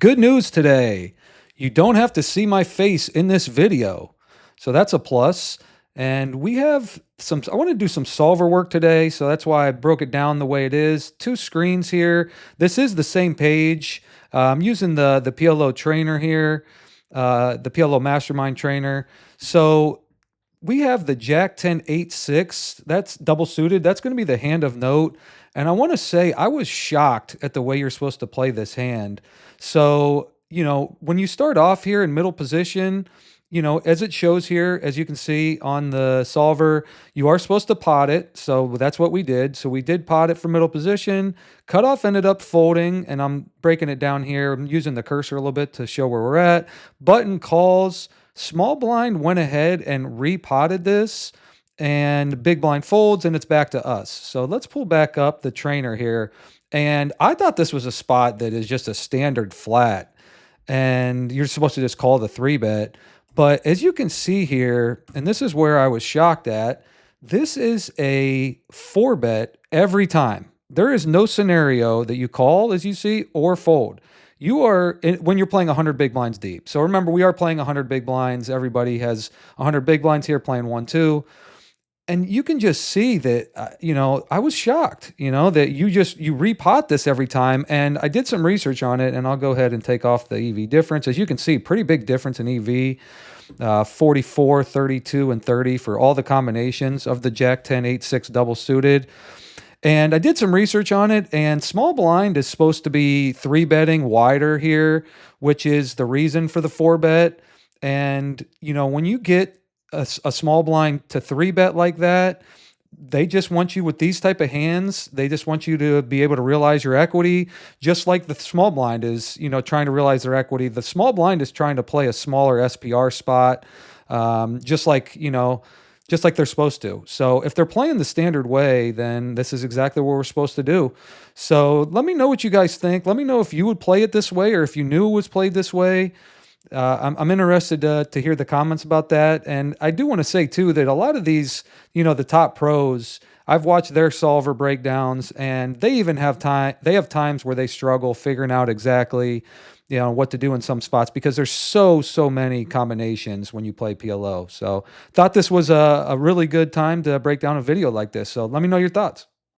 Good news today. You don't have to see my face in this video. So that's a plus. And we have I want to do some solver work today. So that's why I broke it down the way it is. Two screens here. This is the same page. I'm using the PLO trainer here, the PLO Mastermind trainer. So we have the Jack 10 8-6. That's double suited. That's going to be the hand of note. And I want to say I was shocked at the way you're supposed to play this hand. So, when you start off here in middle position, as it shows here, as you can see on the solver, you are supposed to pot it. So that's what we did. So we did pot it for middle position. Cutoff ended up folding, and I'm breaking it down here. I'm using the cursor a little bit to show where we're at. Button calls. Small blind went ahead and repotted this, and big blind folds, and it's back to us. So let's pull back up the trainer here. And I thought this was a spot that is just a standard flat, and you're supposed to just call the 3-bet. But as you can see here, and this is where I was shocked at, this is a 4-bet every time. There is no scenario that you call, as you see, or fold. When you're playing 100 big blinds deep. So remember, we are playing 100 big blinds. Everybody has 100 big blinds here playing 1-2. And you can just see that, I was shocked, that you repot this every time. And I did some research on it, and I'll go ahead and take off the EV difference. As you can see, pretty big difference in EV, 44, 32, and 30 for all the combinations of the Jack 10 8-6 double suited. And I did some research on it, and small blind is supposed to be 3-betting wider here, which is the reason for the 4-bet. And, when you get a small blind to 3-bet like that, they just want you with these type of hands. They just want you to be able to realize your equity, just like the small blind is, trying to realize their equity. The small blind is trying to play a smaller SPR spot, just like they're supposed to. So if they're playing the standard way, then this is exactly what we're supposed to do. So let me know what you guys think. Let me know if you would play it this way, or if you knew it was played this way. I'm interested to hear the comments about that. And I do want to say too that a lot of these, the top pros, I've watched their solver breakdowns, and they even have times where they struggle figuring out exactly, what to do in some spots, because there's so many combinations when you play PLO. So thought this was a really good time to break down a video like this. So let me know your thoughts.